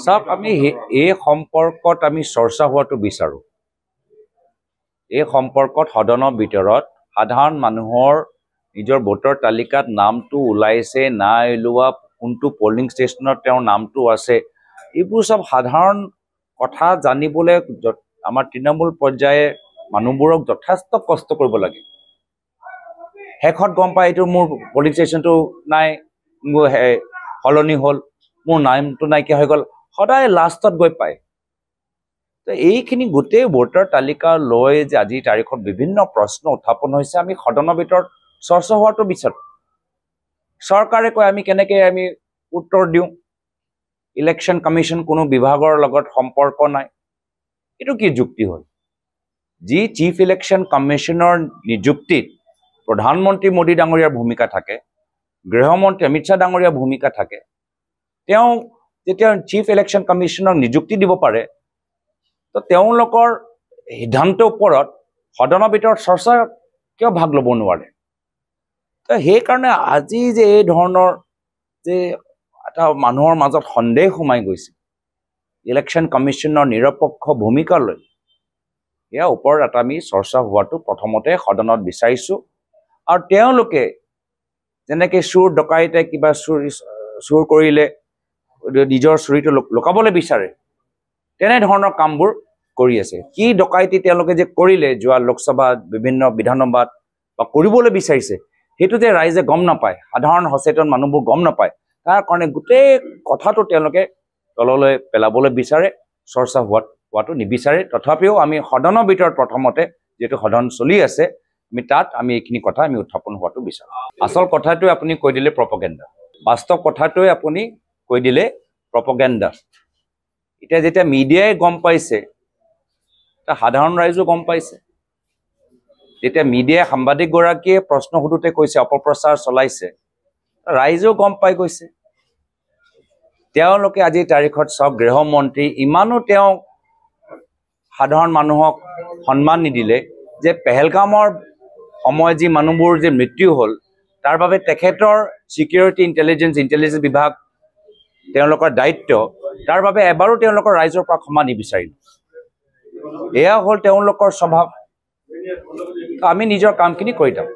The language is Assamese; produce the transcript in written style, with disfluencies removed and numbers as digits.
চাওক আমি এই সম্পৰ্কত আমি চৰ্চা হোৱাটো বিচাৰোঁ। এই সম্পৰ্কত সদনৰ ভিতৰত সাধাৰণ মানুহৰ নিজৰ ভোটৰ তালিকাত নামটো ওলাইছে নাই ওলোৱা, কোনটো পলিং ষ্টেচনত তেওঁৰ নামটো আছে, এইবোৰ চব সাধাৰণ কথা জানিবলৈ আমাৰ তৃণমূল পৰ্যায়ে মানুহবোৰক যথেষ্ট কষ্ট কৰিব লাগে। শেষত গম পায় এইটো মোৰ পলিং ষ্টেচনটো নাই, মোৰ সলনি হ'ল, মোৰ নামটো নাইকিয়া হৈ গ'ল, সদায় লাষ্টত গৈ পায়। তো এইখিনি গোটেই ভোটাৰ তালিকা লৈ যে আজিৰ তাৰিখত বিভিন্ন প্ৰশ্ন উত্থাপন হৈছে, আমি সদনৰ ভিতৰত চৰ্চা হোৱাটো বিচাৰোঁ। চৰকাৰে কয় আমি কেনেকৈ আমি উত্তৰ দিওঁ, ইলেকশ্যন কমিশ্যন কোনো বিভাগৰ লগত সম্পৰ্ক নাই, এইটো কি যুক্তি হ'ল? যি চিফ ইলেকশ্যন কমিশ্যনৰ নিযুক্তিত প্ৰধানমন্ত্ৰী মোদী ডাঙৰীয়াৰ ভূমিকা থাকে, গৃহমন্ত্ৰী অমিত শ্বাহ ডাঙৰীয়াৰ ভূমিকা থাকে, তেওঁ যেতিয়া চিফ ইলেকশ্যন কমিশ্যনক নিযুক্তি দিব পাৰে, তো তেওঁলোকৰ সিদ্ধান্তৰ ওপৰত সদনৰ ভিতৰত চৰ্চা কিয় ভাগ ল'ব নোৱাৰে? তো সেইকাৰণে আজি যে এই ধৰণৰ যে এটা মানুহৰ মাজত সন্দেহ সোমাই গৈছে ইলেকশ্যন কমিশ্যনৰ নিৰপেক্ষ ভূমিকা লৈ, ইয়াৰ ওপৰত এটা আমি চৰ্চা হোৱাটো প্ৰথমতে সদনত বিচাৰিছোঁ। আৰু তেওঁলোকে যেনেকৈ চোৰ ডকাইতে কিবা চুৰ কৰিলে নিজৰ চুৰিটো লুকাবলৈ বিচাৰে, তেনেধৰণৰ কামবোৰ কৰি আছে। কি ডকাইতি তেওঁলোকে যে কৰিলে যোৱা লোকসভাত, বিভিন্ন বিধানসভাত বা কৰিবলৈ বিচাৰিছে, সেইটো যে ৰাইজে গম নাপায়, সাধাৰণ সচেতন মানুহবোৰ গম নাপায়, তাৰ কাৰণে গোটেই কথাটো তেওঁলোকে তললৈ পেলাবলৈ বিচাৰে, চৰ্চা হোৱাটো নিবিচাৰে। তথাপিও আমি সদনৰ ভিতৰত প্ৰথমতে যিহেতু সদন চলি আছে, আমি এইখিনি কথা আমি উত্থাপন হোৱাটো বিচাৰোঁ। আচল কথাটোৱে আপুনি কৈ দিলে প্ৰপগেণ্ডা, বাস্তৱ কথাটোৱে আপুনি কৈ দিলে প্ৰপগেণ্ডা। এতিয়া যেতিয়া মিডিয়াই গম পাইছে, সাধাৰণ ৰাইজো গম পাইছে। যেতিয়া মিডিয়াই সাংবাদিকগৰাকীয়ে প্ৰশ্ন সোধোতে কৈছে অপপ্ৰচাৰ চলাইছে, ৰাইজেও গম পাই গৈছে। তেওঁলোকে আজিৰ তাৰিখত চাওক, গৃহমন্ত্ৰী ইমানো তেওঁ সাধাৰণ মানুহক সন্মান নিদিলে যে পেহেলগামৰ সময়ত যি মানুহবোৰ যে মৃত্যু হ'ল, তাৰ বাবে তেখেতৰ ছিকিউৰিটি ইণ্টেলিজেঞ্চ বিভাগ তেওঁলোকৰ দায়িত্ব, তাৰ বাবে এবাৰো তেওঁলোকৰ ৰাইজৰ পৰা ক্ষমা নিবিচাৰিলে। এয়া হ'ল তেওঁলোকৰ স্বভাৱ। আমি নিজৰ কামখিনি কৰি থাকোঁ।